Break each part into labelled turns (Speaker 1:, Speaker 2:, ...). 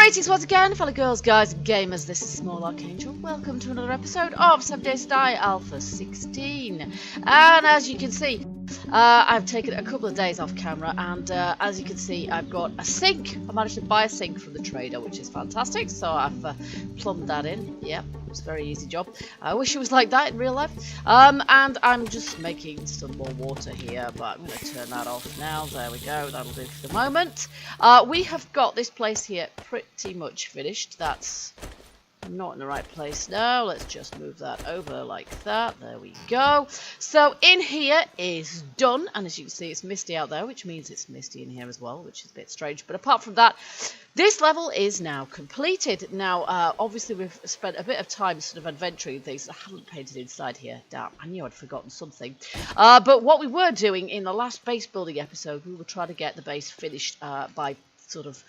Speaker 1: Greetings once again, fellow girls, guys, and gamers. This is Small Archangel. Welcome to another episode of 7 Days to Die Alpha 16. And as you can see, I've taken a couple of days off camera, and as you can see, I've got a sink. I managed to buy a sink from the trader, which is fantastic. So I've plumbed that in. Yep, it was a very easy job. I wish it was like that in real life. And I'm just making some more water here, but I'm going to turn that off now. There we go. That'll do for the moment. We have got this place here pretty much finished. That's not in the right place now. Let's just move that over like that. There we go. So in here is done, and as you can see, it's misty out there, which means it's misty in here as well, which is a bit strange. But apart from that, this level is now completed. Now, obviously, we've spent a bit of time sort of adventuring things. I haven't painted inside here. Damn, I knew I'd forgotten something. But what we were doing in the last base building episode, we were trying to get the base finished by sort of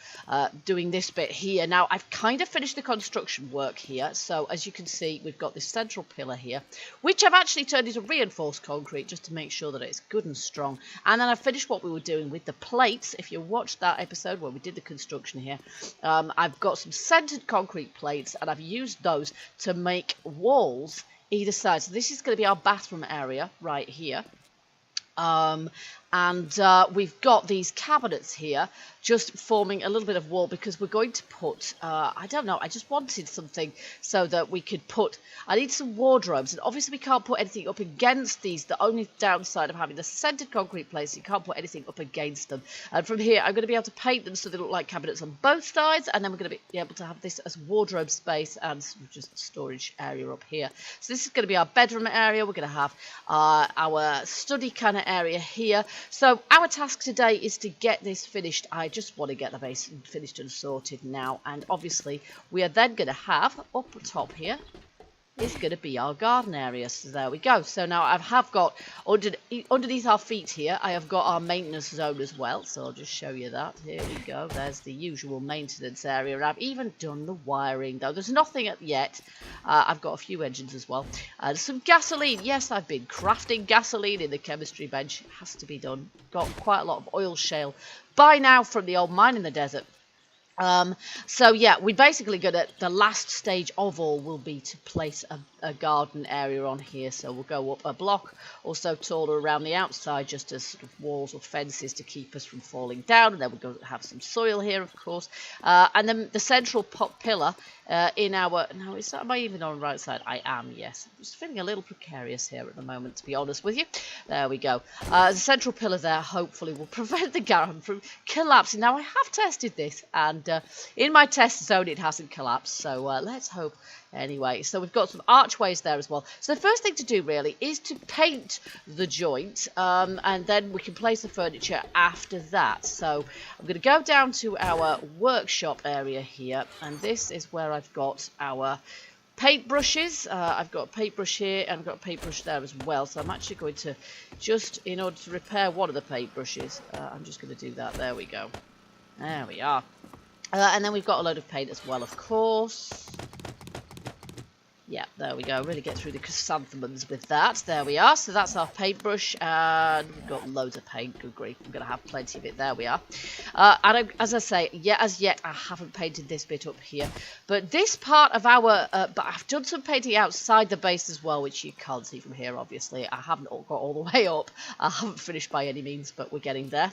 Speaker 1: doing this bit here. Now I've kind of finished the construction work here, so as you can see, we've got this central pillar here, which I've actually turned into reinforced concrete just to make sure that it's good and strong. And then I finished what we were doing with the plates. If you watched that episode where we did the construction here, I've got some centered concrete plates, and I've used those to make walls either side. So this is going to be our bathroom area right here. We've got these cabinets here just forming a little bit of wall because we're going to put, I don't know, I just wanted something so that we could put, I need some wardrobes, and obviously we can't put anything up against these. The only downside of having the centered concrete plates, you can't put anything up against them. And from here, I'm going to be able to paint them so they look like cabinets on both sides, and then we're going to be able to have this as wardrobe space and just storage area up here. So this is going to be our bedroom area. We're going to have our study kind of area here. So our task today is to get this finished. I just want to get the base finished and sorted now. And obviously we are then going to have up top here is going to be our garden area. So there we go. So now I have got underneath our feet here, I have got our maintenance zone as well. So I'll just show you that. Here we go. There's the usual maintenance area. And I've even done the wiring though. There's nothing yet. I've got a few engines as well. Some gasoline. Yes, I've been crafting gasoline in the chemistry bench. It has to be done. Got quite a lot of oil shale by now from the old mine in the desert. So yeah, we're basically gonna, the last stage of all will be to place a garden area on here. So we'll go up a block or so taller around the outside, just as sort of walls or fences to keep us from falling down. And then we're going to have some soil here, of course. And then the central pillar in our, now is that, am I even on the right side? I am, yes. I'm just feeling a little precarious here at the moment, to be honest with you. There we go. The central pillar there hopefully will prevent the garden from collapsing. Now I have tested this, and in my test zone it hasn't collapsed, so let's hope anyway. So we've got some archways there as well. So the first thing to do really is to paint the joint, and then we can place the furniture after that. So I'm going to go down to our workshop area here, and this is where I've got our paintbrushes. I've got a paintbrush here, and I've got a paintbrush there as well. So I'm actually going to, just in order to repair one of the paintbrushes, I'm just going to do that. There we go. There we are. And then we've got a load of paint as well, of course. Yeah, there we go. Really get through the chrysanthemums with that. There we are. So that's our paintbrush, and we've got loads of paint. Good grief, I'm going to have plenty of it. There we are. And as I say, as yet, I haven't painted this bit up here. But this part of our, but I've done some painting outside the base as well, which you can't see from here, obviously. I haven't got all the way up. I haven't finished by any means, but we're getting there.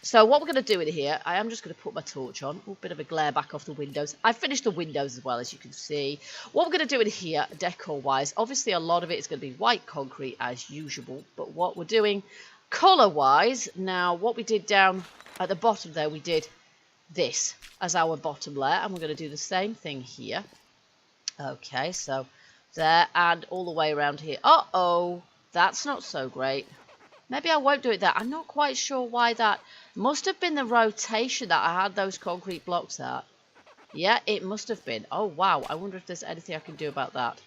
Speaker 1: So what we're going to do in here, I am just going to put my torch on. A bit of a glare back off the windows. I finished the windows as well, as you can see. What we're going to do in here, decor-wise, obviously a lot of it is going to be white concrete as usual. But what we're doing colour-wise, now what we did down at the bottom there, we did this as our bottom layer. And we're going to do the same thing here. Okay, so there and all the way around here. Uh-oh, that's not so great. Maybe I won't do it there. I'm not quite sure why that. Must have been the rotation that I had those concrete blocks at. Yeah, it must have been. Oh, wow. I wonder if there's anything I can do about that.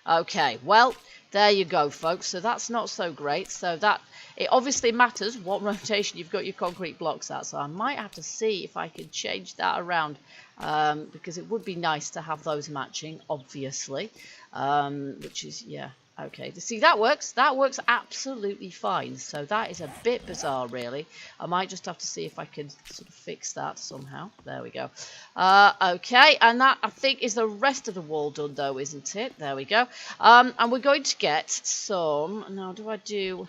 Speaker 1: Okay, well, there you go, folks. So that's not so great. So that, it obviously matters what rotation you've got your concrete blocks at. So I might have to see if I can change that around. Because it would be nice to have those matching, obviously. Which is, yeah. Okay, see, that works. That works absolutely fine. So that is a bit bizarre, really. I might just have to see if I can sort of fix that somehow. There we go. Okay, and that, I think, is the rest of the wall done, though, isn't it? There we go. And we're going to get some... Now, do I do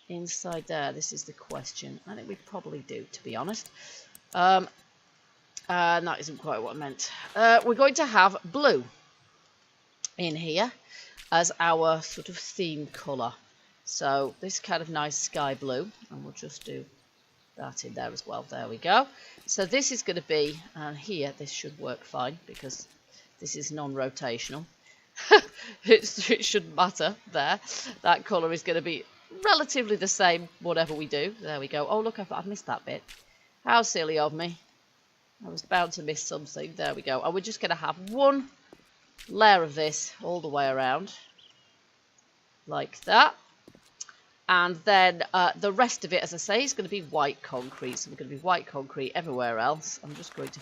Speaker 1: inside there? This is the question. I think we probably do, to be honest. And that isn't quite what I meant. We're going to have blue in here as our sort of theme colour. So this kind of nice sky blue, and we'll just do that in there as well. There we go. So this is going to be, and here this should work fine because this is non-rotational. It shouldn't matter there. That colour is going to be relatively the same whatever we do. There we go. Oh look, I've missed that bit. How silly of me. I was bound to miss something. There we go. And we're just going to have one layer of this all the way around like that, and then the rest of it, as I say, is going to be white concrete. So we're going to be white concrete everywhere else. I'm just going to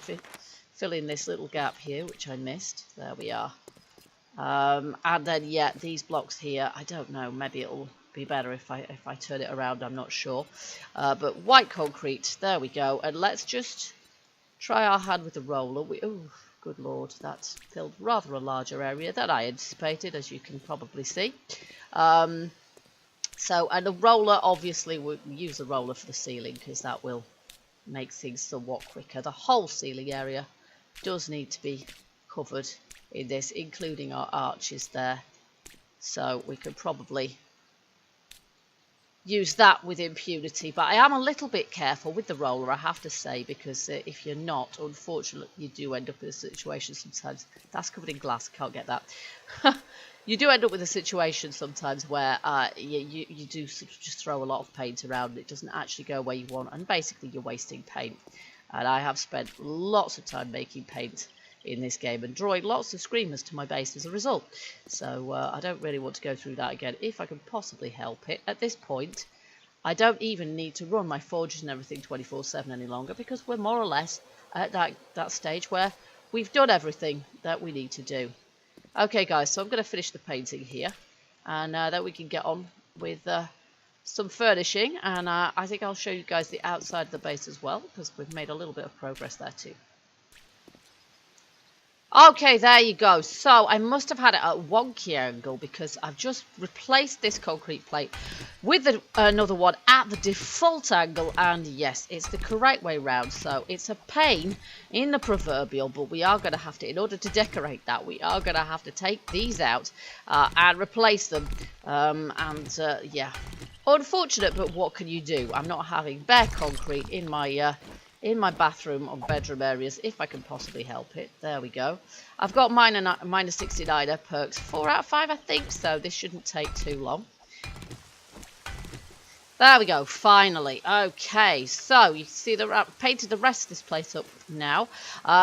Speaker 1: fill in this little gap here which I missed. There we are. And then yeah, these blocks here, I don't know, maybe it'll be better if I turn it around, I'm not sure, but white concrete, there we go. And let's just try our hand with the roller. Oh, good lord, that's filled rather a larger area than I anticipated, as you can probably see. And the roller, obviously, we'll use the roller for the ceiling because that will make things somewhat quicker. The whole ceiling area does need to be covered in this, including our arches there. So we could probably use that with impunity, but I am a little bit careful with the roller, I have to say, because if you're not, unfortunately, you do end up in a situation sometimes. That's covered in glass, can't get that. You do end up with a situation sometimes where you do sort of just throw a lot of paint around and it doesn't actually go where you want, and basically you're wasting paint. And I have spent lots of time making paint in this game and drawing lots of screamers to my base as a result. So I don't really want to go through that again if I can possibly help it. At this point, I don't even need to run my forges and everything 24/7 any longer, because we're more or less at that stage where we've done everything that we need to do. Okay guys, so I'm going to finish the painting here, and then we can get on with some furnishing, and I think I'll show you guys the outside of the base as well, because we've made a little bit of progress there too. Okay, there you go. So I must have had it at a wonky angle because I've just replaced this concrete plate with another one at the default angle, and yes, it's the correct way round. So it's a pain in the proverbial, but we are going to have to, in order to decorate that, we are going to have to take these out and replace them. Yeah, unfortunate, but what can you do? I'm not having bare concrete in my bathroom or bedroom areas if I can possibly help it. There we go. I've got minor 69er perks, 4 out of 5 I think, so this shouldn't take too long. There we go, finally. Okay, so you can see that I've painted the rest of this place up now.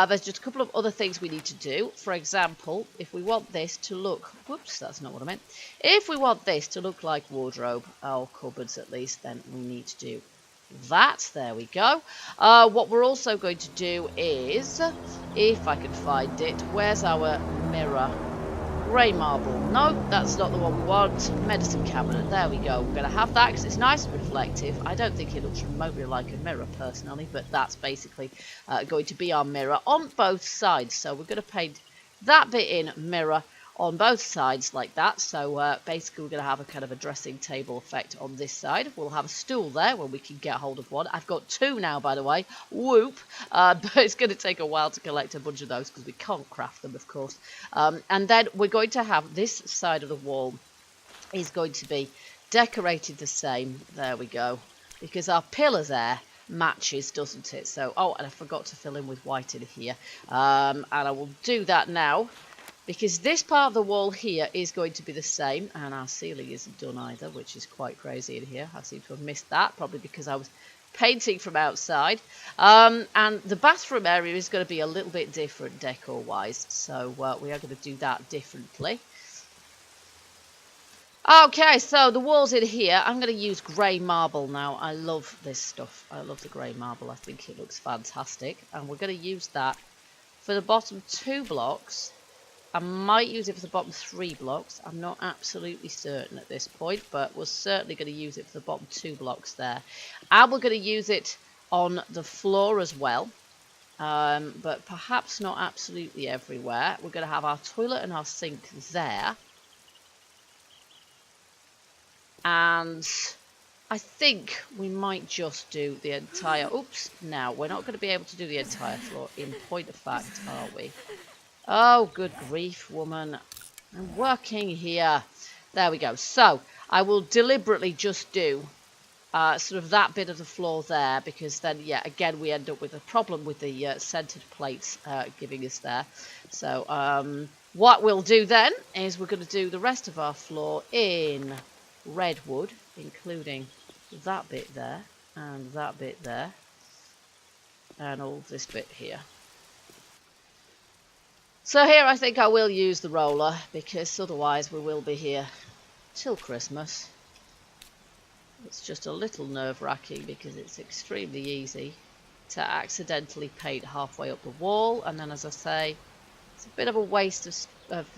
Speaker 1: There's just a couple of other things we need to do. For example, if we want this to look... Whoops, that's not what I meant. If we want this to look like wardrobe, or cupboards at least, then we need to do that. There we go. What we're also going to do is, if I can find it, where's our mirror? Grey marble. No, that's not the one we want. Medicine cabinet. There we go. We're going to have that because it's nice and reflective. I don't think it looks remotely like a mirror personally, but that's basically going to be our mirror on both sides. So we're going to paint that bit in mirror on both sides like that. So basically we're going to have a kind of a dressing table effect on this side. We'll have a stool there where we can get hold of one. I've got 2 now, by the way. Whoop. But it's going to take a while to collect a bunch of those because we can't craft them, of course. And then we're going to have this side of the wall is going to be decorated the same. There we go. Because our pillar there matches, doesn't it? So, oh, and I forgot to fill in with white in here. And I will do that now, because this part of the wall here is going to be the same, and our ceiling isn't done either, which is quite crazy in here. I seem to have missed that, probably because I was painting from outside. And the bathroom area is going to be a little bit different decor-wise, so we are going to do that differently. Okay, so the walls in here, I'm going to use grey marble now. I love this stuff. I love the grey marble. I think it looks fantastic. And we're going to use that for the bottom 2 blocks I might use it for the bottom 3 blocks. I'm not absolutely certain at this point, but we're certainly going to use it for the bottom 2 blocks there. And we're going to use it on the floor as well, but perhaps not absolutely everywhere. We're going to have our toilet and our sink there. And I think we might just do the entire... Oops, now, we're not going to be able to do the entire floor in point of fact, are we? Oh, good grief, woman. I'm working here. There we go. So, I will deliberately just do sort of that bit of the floor there, because then, yeah, again, we end up with a problem with the centered plates giving us there. So, what we'll do then is we're going to do the rest of our floor in redwood, including that bit there, and that bit there, and all this bit here. So here I think I will use the roller, because otherwise we will be here till Christmas. It's just a little nerve-wracking because it's extremely easy to accidentally paint halfway up the wall, and then, as I say, it's a bit of a waste of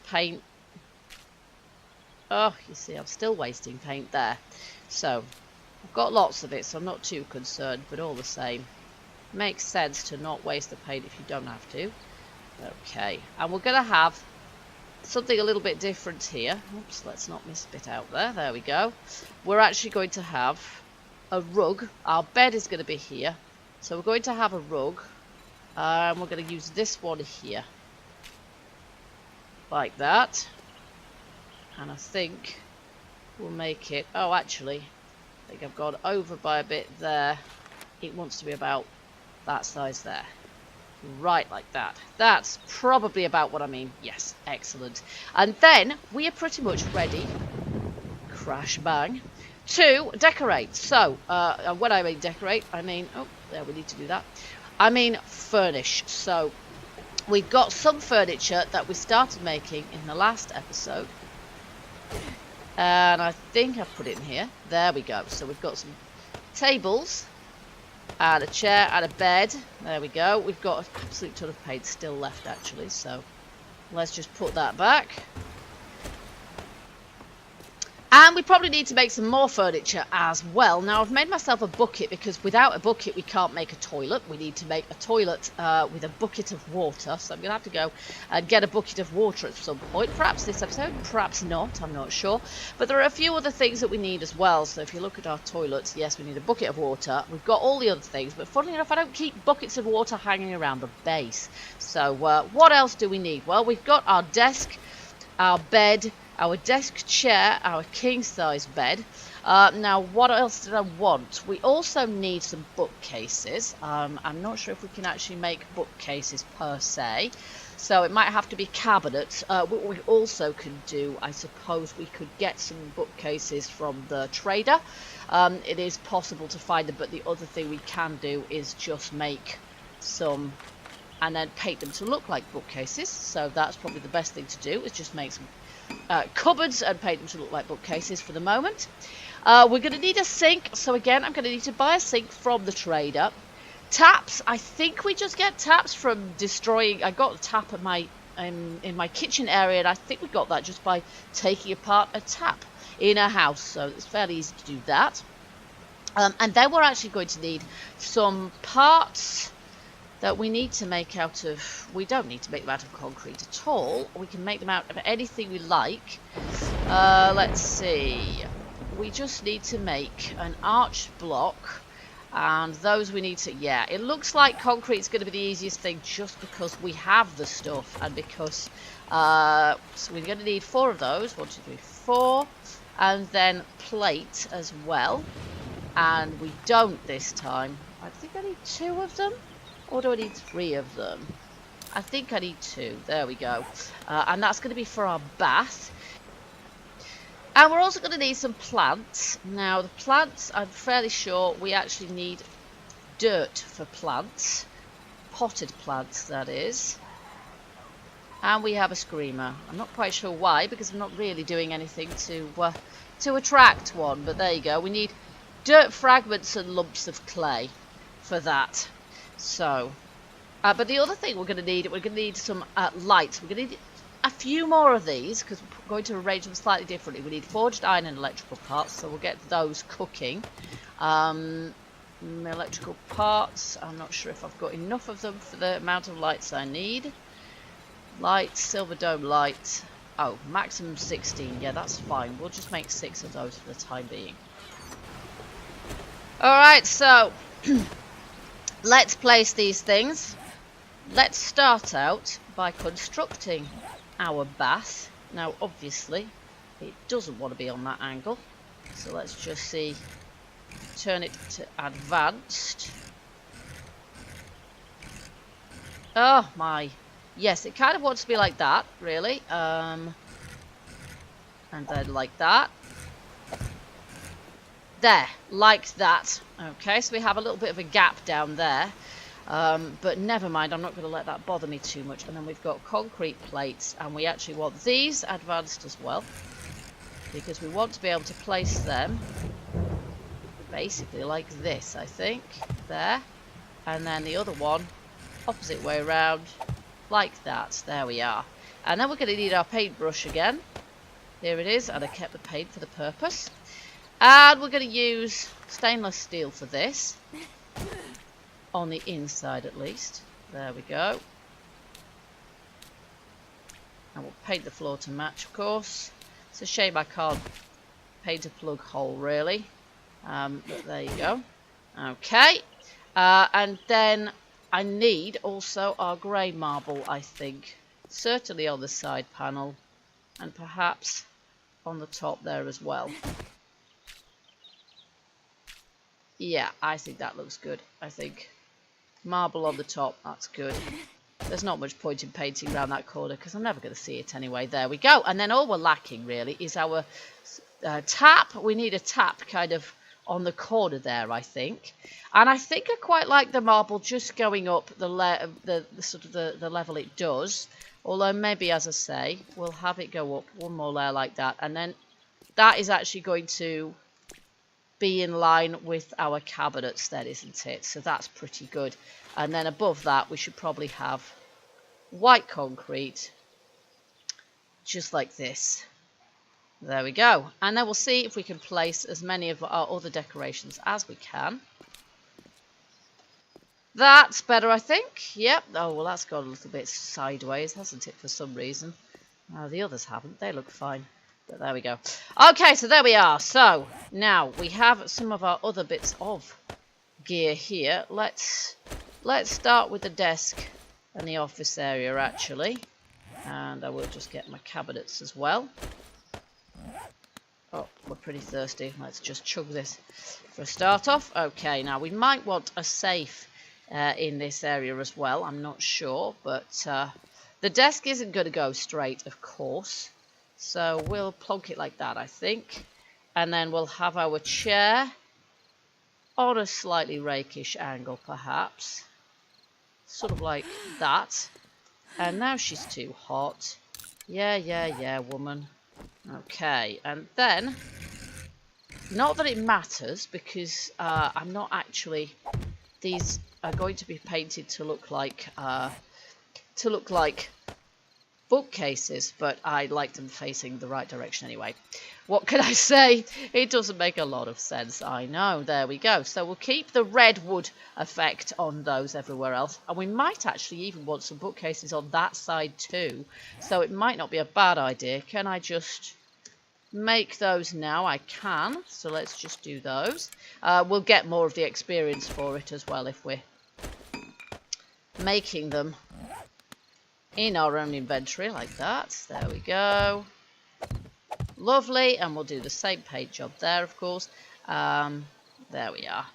Speaker 1: paint. Oh, you see, I'm still wasting paint there. So I've got lots of it, so I'm not too concerned, but all the same, makes sense to not waste the paint if you don't have to. Okay, and we're going to have something a little bit different here. Oops, let's not miss a bit out there. There we go. We're actually going to have a rug. Our bed is going to be here, so we're going to have a rug, and we're going to use this one here, like that. And I think we'll make it... Oh, actually, I think I've gone over by a bit there. It wants to be about that size there. Right, like that. That's probably about what I mean. Yes, excellent. And then we are pretty much ready, crash bang, to decorate. So, when I mean decorate, I mean... Oh, there, we need to do that. I mean furnish. So, we've got some furniture that we started making in the last episode. And I think I've put it in here. There we go. So we've got some tables and a chair and a bed. There we go. We've got an absolute ton of paint still left, actually. So let's just put that back. And we probably need to make some more furniture as well. Now, I've made myself a bucket, because without a bucket we can't make a toilet. We need to make a toilet with a bucket of water. So I'm going to have to go and get a bucket of water at some point. Perhaps this episode, perhaps not. I'm not sure. But there are a few other things that we need as well. So if you look at our toilets, yes, we need a bucket of water. We've got all the other things. But funnily enough, I don't keep buckets of water hanging around the base. So what else do we need? Well, we've got our desk, our bed, our desk chair, our king-size bed. Now, what else did I want? We also need some bookcases. I'm not sure if we can actually make bookcases per se, so it might have to be cabinets. What we also can do, I suppose, we could get some bookcases from the trader. It is possible to find them, but the other thing we can do is just make some and then paint them to look like bookcases. So that's probably the best thing to do, is just make some cupboards and paint them to look like bookcases for the moment. We're going to need a sink, so again I'm going to need to buy a sink from the trader. Taps, I think we just get taps from destroying... I got a tap at my in my kitchen area, and I think we got that just by taking apart a tap in a house, so it's fairly easy to do that. And then we're actually going to need some parts that we need to make out of... We don't need to make them out of concrete at all. We can make them out of anything we like. Let's see. We just need to make an arched block. And those we need to... Yeah, it looks like concrete's going to be the easiest thing, just because we have the stuff. And because... so we're going to need 4 of those. 1, 2, 3, 4. And then plate as well. And we don't this time. I think I need 2 of them. Or do I need 3 of them? I think I need 2. There we go. And that's going to be for our bath. And we're also going to need some plants. Now, the plants, I'm fairly sure we actually need dirt for plants. Potted plants, that is. And we have a screamer. I'm not quite sure why, because I'm not really doing anything to attract one. But there you go. We need dirt fragments and lumps of clay for that. So, But the other thing we're going to need some lights. We're going to need a few more of these because we're going to arrange them slightly differently. We need forged iron and electrical parts, so we'll get those cooking. Electrical parts, I'm not sure if I've got enough of them for the amount of lights I need. Lights, silver dome light. Oh, maximum 16. Yeah, that's fine. We'll just make 6 of those for the time being. Alright, so let's place these things. Let's start out by constructing our bath. Now, obviously, it doesn't want to be on that angle. So let's just see. Turn it to advanced. Oh, my. Yes, it kind of wants to be like that, really. And then like that. There, like that. Okay, so we have a little bit of a gap down there. But never mind, I'm not going to let that bother me too much. And then we've got concrete plates, and we actually want these advanced as well, because we want to be able to place them basically like this, I think. There. And then the other one, opposite way around, like that. There we are. And then we're going to need our paintbrush again. Here it is, and I kept the paint for the purpose. And we're going to use stainless steel for this. On the inside at least. There we go. And we'll paint the floor to match, of course. It's a shame I can't paint a plug hole, really. But there you go. Okay. And then I need also our grey marble, I think. Certainly on the side panel. And perhaps on the top there as well. Yeah, I think that looks good. I think marble on the top, that's good. There's not much point in painting around that corner because I'm never going to see it anyway. There we go. And then all we're lacking really is our tap. We need a tap kind of on the corner there, I think. And I think I quite like the marble just going up the sort of the level it does. Although maybe, as I say, we'll have it go up one more layer like that. And then that is actually going to be in line with our cabinets then, isn't it? So that's pretty good. And then above that we should probably have white concrete just like this. There we go. And then we'll see if we can place as many of our other decorations as we can. That's better, I think. Yep. Oh, well, that's gone a little bit sideways, hasn't it, for some reason? The others haven't. They look fine. But there we go. Okay, so there we are. So now we have some of our other bits of gear here. Let's start with the desk and the office area actually. And I will just get my cabinets as well. Oh, we're pretty thirsty. Let's just chug this for a start off. Okay, now we might want a safe in this area as well. I'm not sure, but the desk isn't going to go straight, of course. So we'll plonk it like that, I think. And then we'll have our chair on a slightly rakish angle, perhaps. Sort of like that. And now she's too hot. Yeah, woman. Okay, and then, not that it matters, because I'm not actually, these are going to be painted to look like bookcases, but I like them facing the right direction anyway. What can I say? It doesn't make a lot of sense, I know. There we go. So we'll keep the redwood effect on those everywhere else, and we might actually even want some bookcases on that side too, so it might not be a bad idea. Can I just make those now? I can, so let's just do those. We'll get more of the experience for it as well if we're making them in our own inventory like that. There we go. Lovely. And we'll do the same paint job there, of course. There we are.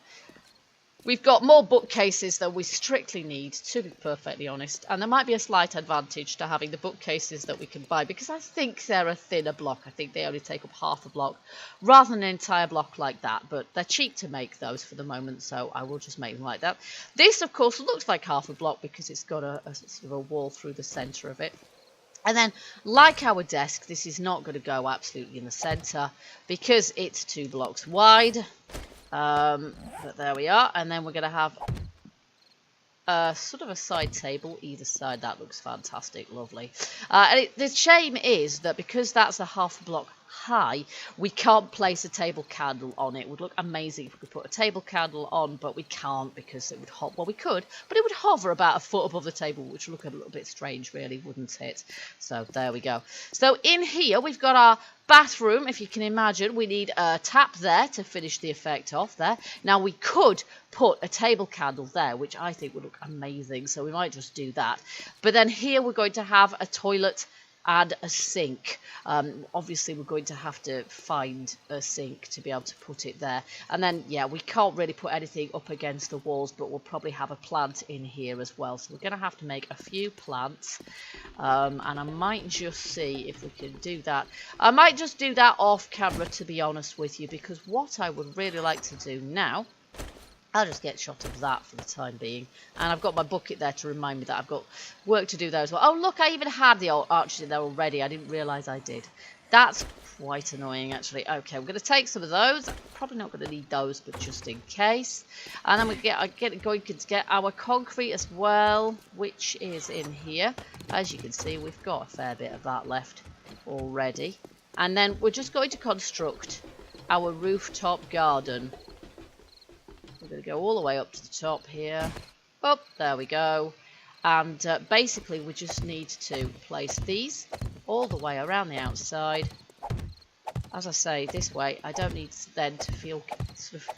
Speaker 1: We've got more bookcases than we strictly need, to be perfectly honest. And there might be a slight advantage to having the bookcases that we can buy, because I think they're a thinner block. I think they only take up half a block rather than an entire block like that. But they're cheap to make those for the moment, so I will just make them like that. This, of course, looks like half a block because it's got a sort of a wall through the centre of it. And then, like our desk, this is not going to go absolutely in the centre because it's 2 blocks wide. But there we are. And then we're going to have sort of a side table either side. That looks fantastic, lovely. And the shame is that because that's a half block high, we can't place a table candle on it. It would look amazing if we could put a table candle on, but we can't because it would hover. Well, we could, but it would hover about a foot above the table, which would look a little bit strange, really, wouldn't it? So there we go. So in here we've got our bathroom. If you can imagine, we need a tap there to finish the effect off there. Now we could put a table candle there, which I think would look amazing, so we might just do that. But then here we're going to have a toilet and a sink. Obviously we're going to have to find a sink to be able to put it there, and then yeah, we can't really put anything up against the walls, but we'll probably have a plant in here as well, so we're going to have to make a few plants. And I might just see if we can do that. I might just do that off camera, to be honest with you, because what I would really like to do now, I'll just get a shot of that for the time being. And I've got my bucket there to remind me that I've got work to do there as well. Oh, look, I even had the old arches in there already. I didn't realise I did. That's quite annoying, actually. Okay, we're going to take some of those. Probably not going to need those, but just in case. And then we're going to get our concrete as well, which is in here. As you can see, we've got a fair bit of that left already. And then we're just going to construct our rooftop garden. We're going to go all the way up to the top here. Oh, there we go. And basically we just need to place these all the way around the outside. As I say, this way I don't need then to feel sort of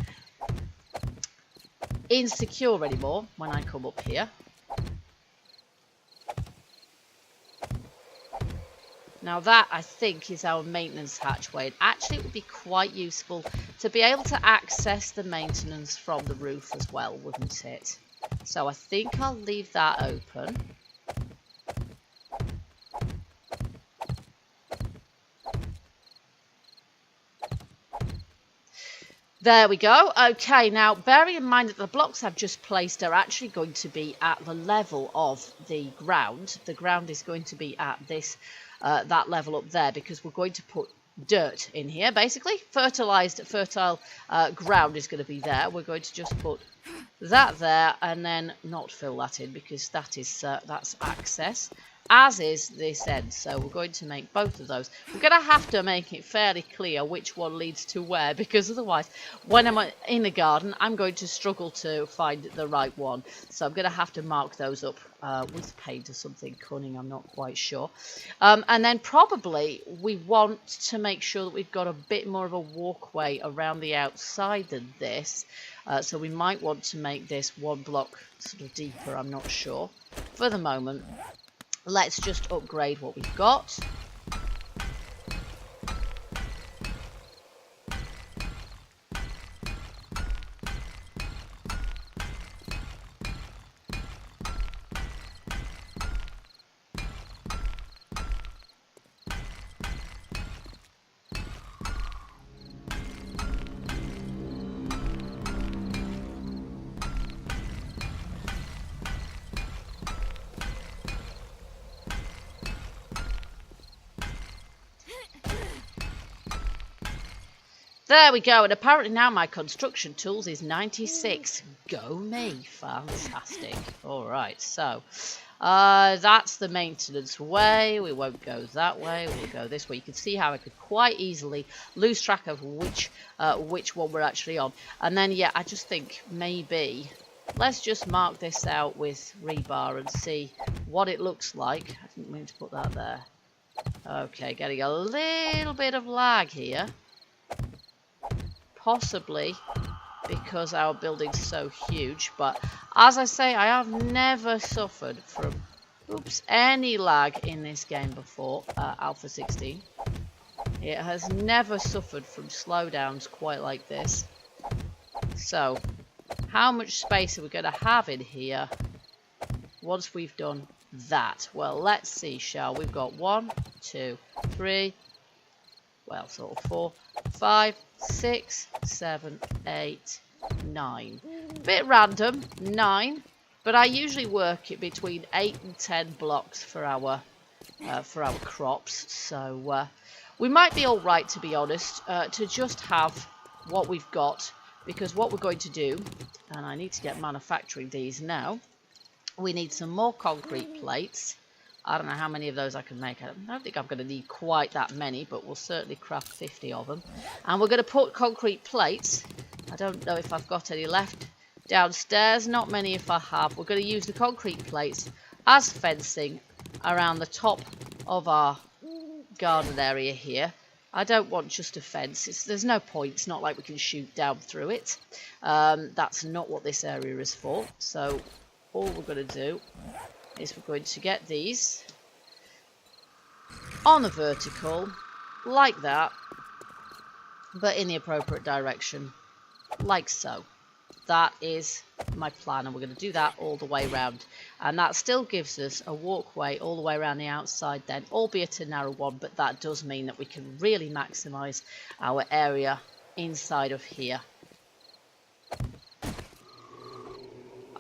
Speaker 1: insecure anymore when I come up here. Now that, I think, is our maintenance hatchway. And actually, it would be quite useful to be able to access the maintenance from the roof as well, wouldn't it? So I think I'll leave that open. There we go. Okay, now bearing in mind that the blocks I've just placed are actually going to be at the level of the ground. The ground is going to be at this that level up there, because we're going to put dirt in here. Basically, fertile ground is going to be there. We're going to just put that there and then not fill that in, because that is that's access, as is this end. So we're going to make both of those. We're going to have to make it fairly clear which one leads to where, because otherwise when I'm in the garden I'm going to struggle to find the right one. So I'm going to have to mark those up with paint or something cunning, I'm not quite sure. And then probably we want to make sure that we've got a bit more of a walkway around the outside than this. So we might want to make this one block sort of deeper, I'm not sure. For the moment, let's just upgrade what we've got. There we go, and apparently now my construction tools is 96. Go me, fantastic. Alright, so that's the maintenance way. We won't go that way, we'll go this way. You can see how I could quite easily lose track of which one we're actually on. And then, yeah, I just think maybe let's just mark this out with rebar and see what it looks like. I didn't mean to put that there. Okay, getting a little bit of lag here. Possibly because our building's so huge, but as I say, I have never suffered from any lag in this game before, Alpha 16. It has never suffered from slowdowns quite like this. So how much space are we going to have in here once we've done that? Well, let's see, shall we? We've got 1, 2, 3, well, sort of 4, 5, 6, 7, 8, 9. Bit random, 9, but I usually work it between 8 and 10 blocks for our crops. So we might be all right, to be honest, to just have what we've got, because what we're going to do, and I need to get manufacturing these now. We need some more concrete plates. I don't know how many of those I can make. I don't think I'm going to need quite that many, but we'll certainly craft 50 of them. And we're going to put concrete plates. I don't know if I've got any left downstairs. Not many if I have. We're going to use the concrete plates as fencing around the top of our garden area here. I don't want just a fence. There's no point. It's not like we can shoot down through it. That's not what this area is for. So all we're going to do is we're going to get these on the vertical like that, but in the appropriate direction, like so. That is my plan, and we're going to do that all the way around, and that still gives us a walkway all the way around the outside then, albeit a narrow one, but that does mean that we can really maximize our area inside of here.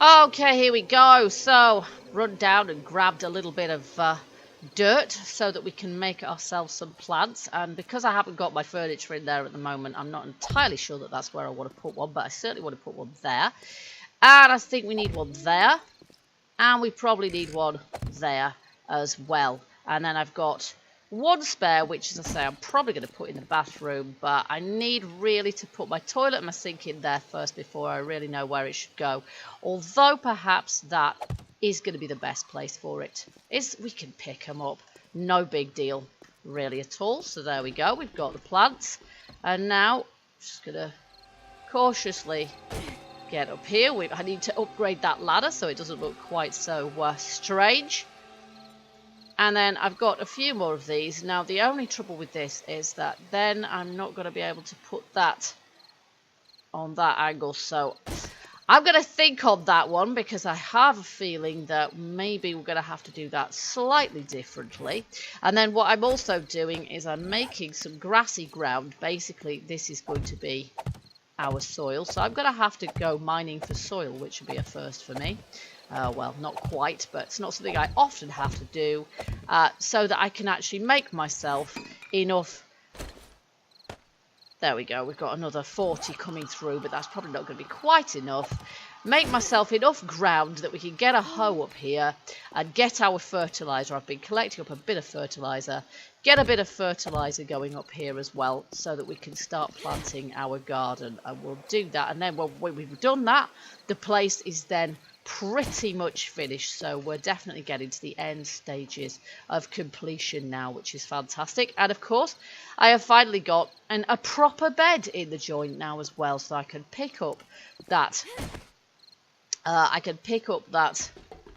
Speaker 1: Okay, here we go. So run down and grabbed a little bit of dirt so that we can make ourselves some plants, and because I haven't got my furniture in there at the moment, I'm not entirely sure that that's where I want to put one, but I certainly want to put one there, and I think we need one there, and we probably need one there as well. And then I've got one spare, which, as I say, I'm probably going to put in the bathroom, but I need really to put my toilet and my sink in there first before I really know where it should go, although perhaps that is going to be the best place for it. We can pick them up, no big deal really at all. So there we go, we've got the plants, and now I'm just going to cautiously get up here. I need to upgrade that ladder so it doesn't look quite so strange. And then I've got a few more of these. Now the only trouble with this is that then I'm not going to be able to put that on that angle, so I'm going to think on that one, because I have a feeling that maybe we're going to have to do that slightly differently. And then what I'm also doing is I'm making some grassy ground. Basically, this is going to be our soil. So I'm going to have to go mining for soil, which will be a first for me. Well, not quite, but it's not something I often have to do, so that I can actually make myself enough. There we go, we've got another 40 coming through, but that's probably not going to be quite enough. Make myself enough ground that we can get a hoe up here and get our fertiliser. I've been collecting up a bit of fertiliser. Get a bit of fertiliser going up here as well, so that we can start planting our garden. And we'll do that, and then when we've done that, the place is then pretty much finished. So we're definitely getting to the end stages of completion now, which is fantastic. And of course, I have finally got a proper bed in the joint now as well, so I can pick up that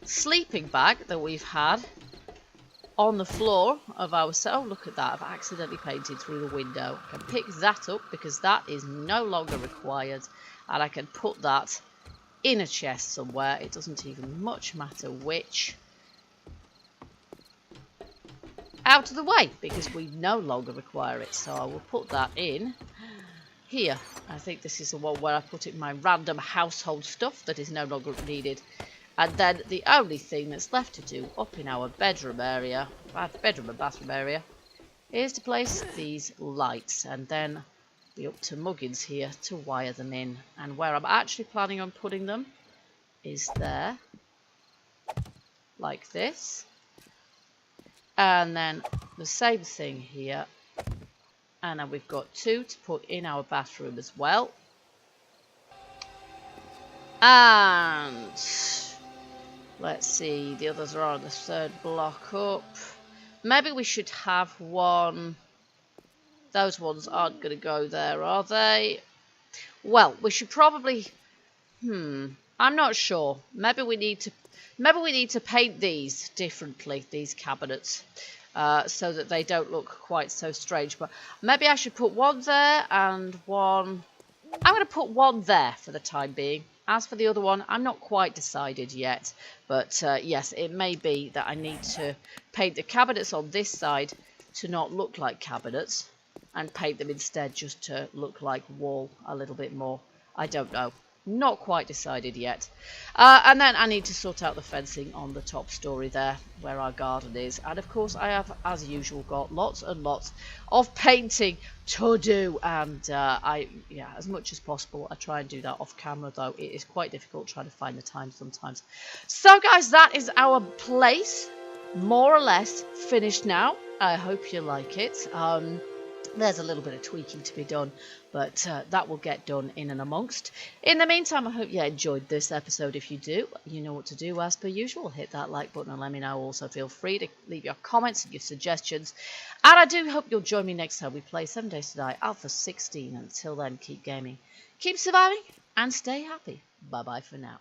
Speaker 1: sleeping bag that we've had on the floor of our cell. Oh, look at that, I've accidentally painted through the window. I can pick that up because that is no longer required, and I can put that in a chest somewhere. It doesn't even much matter which. Out of the way, because we no longer require it. So I will put that in here. I think this is the one where I put in my random household stuff that is no longer needed. And then the only thing that's left to do up in our bedroom area, bedroom and bathroom area, is to place these lights, and then be up to Muggins here to wire them in. And where I'm actually planning on putting them is there, like this, and then the same thing here, and then we've got 2 to put in our bathroom as well. And let's see, the others are on the 3rd block up. Maybe we should have one. Those ones aren't going to go there, are they? Well, we should probably. I'm not sure. Maybe we need to paint these differently, these cabinets, so that they don't look quite so strange. But maybe I should put one there and one. I'm going to put one there for the time being. As for the other one, I'm not quite decided yet. But yes, it may be that I need to paint the cabinets on this side to not look like cabinets, and paint them instead just to look like wall a little bit more. I don't know. Not quite decided yet. And then I need to sort out the fencing on the top story there, where our garden is. And of course, I have, as usual, got lots and lots of painting to do. And yeah, as much as possible, I try and do that off camera, though it is quite difficult trying to find the time sometimes. So, guys, that is our place, more or less finished now. I hope you like it. There's a little bit of tweaking to be done, but that will get done in and amongst. In the meantime, I hope you enjoyed this episode. If you do, you know what to do as per usual. Hit that like button and let me know. Also, feel free to leave your comments and your suggestions. And I do hope you'll join me next time we play 7 Days to Die Alpha 16. Until then, keep gaming, keep surviving, and stay happy. Bye-bye for now.